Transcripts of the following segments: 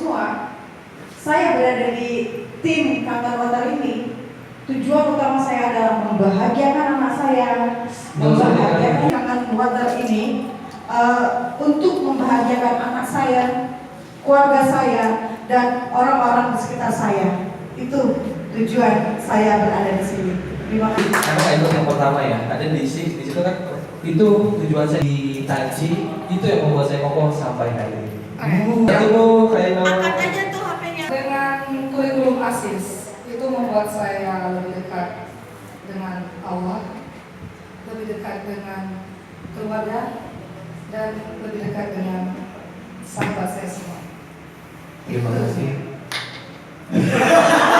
semua, saya berada di tim Kantor Water ini. Tujuan utama saya adalah membahagiakan anak saya, membahagiakan Kantor Water ini, untuk membahagiakan anak saya, keluarga saya, dan orang-orang di sekitar saya. Itu tujuan saya berada di sini. Terima kasih. Karena itu yang pertama ya, ada di situ kan, itu tujuan saya di Taji, itu yang membuat saya kokoh sampai hari ini. Itu kayak angkat aja tuh HP-nya. Dengan kurikulum ASIS itu membuat saya lebih dekat dengan Allah, lebih dekat dengan keluarga, dan lebih dekat dengan sahabat saya semua. Terima kasih.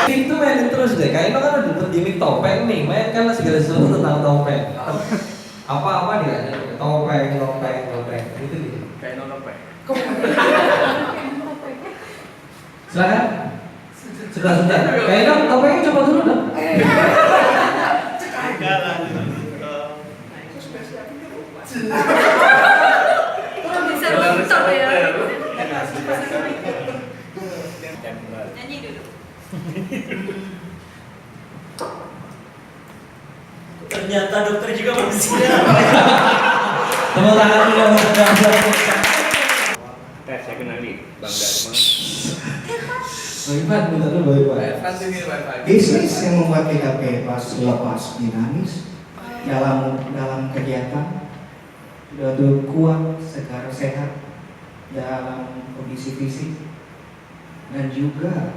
Itu main terus deh, kayaknya kan udah dapet gimmick topeng nih, main kan segala sesuatu tentang topeng. Apa-apa dia ada topeng, gitu dia. Kayak topeng. Silakan. Sudah. Kayaknya topengnya coba dulu dong. Bisa nonton ya. Nyanyi dulu. Ternyata dokter juga manusia. Tepuk tangan dulu. Saya kenali Bang Dharma. Bagaimana bentar dulu bagaimana? Bisnis yang membuat kita bebas, lepas, dinamis dalam kegiatan, sudah kuat, segar, sehat dalam kondisi fisik, dan juga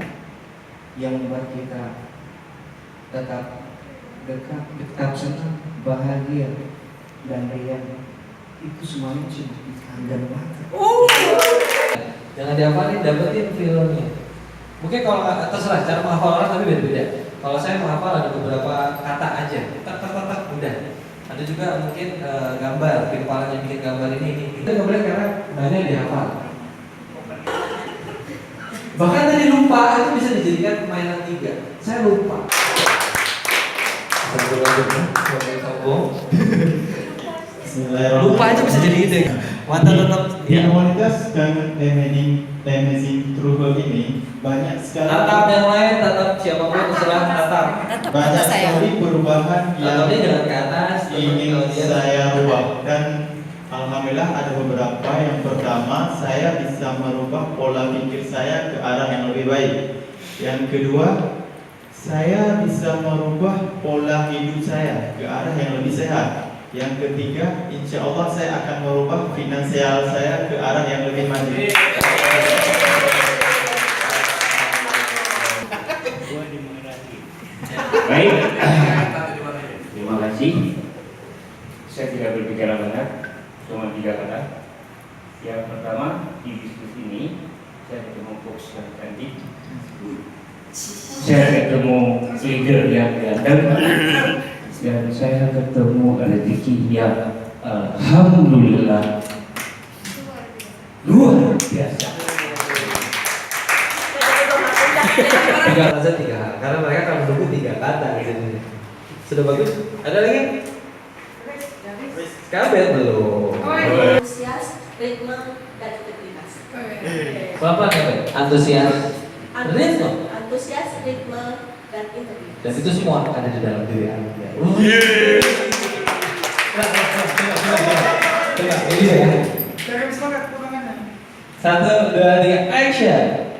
yang membuat kita tetap dekat, tetap senang, bahagia, dan riang. Itu semuanya cuma di kandang mata. Jangan diapalin, dapetin filmnya. Mungkin kalau terserah cara menghafal orang tapi beda-beda. Kalau saya menghafal ada beberapa kata aja, tak udah. Ada juga mungkin gambar, tim kepalanya bikin gambar ini. Kita nggak boleh karena banyak dihafal. Bahkan tadi lupa itu bisa dijadikan mainan 3. Saya lupa. Lupa aja bisa jadi ide. Mantap tetap. Di komunitas dan Amazing Trouble ini banyak sekali. Tatap yang lain, tatap siapapun terserah tatap. Banyak sekali perubahan yang Tatapnya jangan ke atas. ingin saya rubah, dan alhamdulillah ada beberapa. Yang pertama, saya bisa merubah pola pikir saya ke arah yang lebih baik. Yang kedua, saya bisa merubah pola hidup saya ke arah yang lebih sehat. Yang ketiga, insya Allah saya akan merubah finansial saya ke arah yang lebih maju. Baik. Terima kasih. Saya tidak berbicara banyak, cuma 3 kata. Yang pertama, di diskusi ini saya ketemu coach yang cantik. Saya ketemu leader yang ganteng. Dan saya ketemu rezeki yang alhamdulillah luar biasa. 3 kata 3 hal, karena mereka akan menunggu 3 kata gitu. Sudah bagus? Ada lagi? Kabel belum. Antusias, ritme, dan integritas. Bapak kabel? Antusias, ritme, Antusias, ritme, dan integritas. dan itu semua ada di dalam diri Anda. Ini ya. 1, 2, 3, action.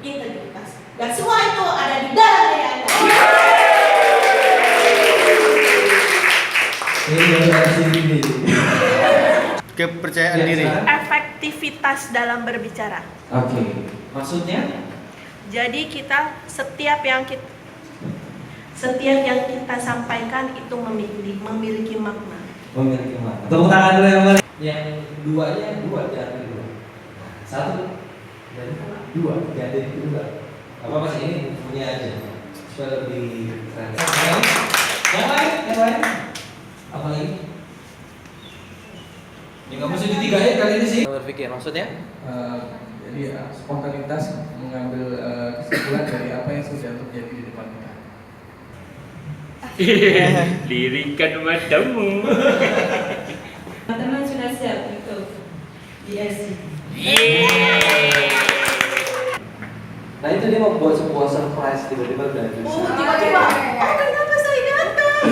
Integritas. Dan semua itu ada di dalam diri Anda. Ini Kepercayaan diri. Efektivitas dalam berbicara. Oke. Maksudnya? Jadi kita setiap yang kita sampaikan itu memiliki makna. Memiliki makna. Tepuk tangan dulu yang mana? Yang duanya 2 jangan 2. 1 dan 2 jangan dari 2. Apa sih ini punya aja supaya lebih keren. Yang lain? Apa lagi? Ya kamu mesti ditigain kali ini sih. Berpikir maksudnya? Jadi spontanitas mengambil kesimpulan dari apa yang sudah terjadi di depan kita. Lirikan matamu. Teman-teman sudah siap untuk BSc. Nah itu dia membuat sebuah surprise tiba-tiba udah bisa. Tiba-tiba, oh kenapa saya datang?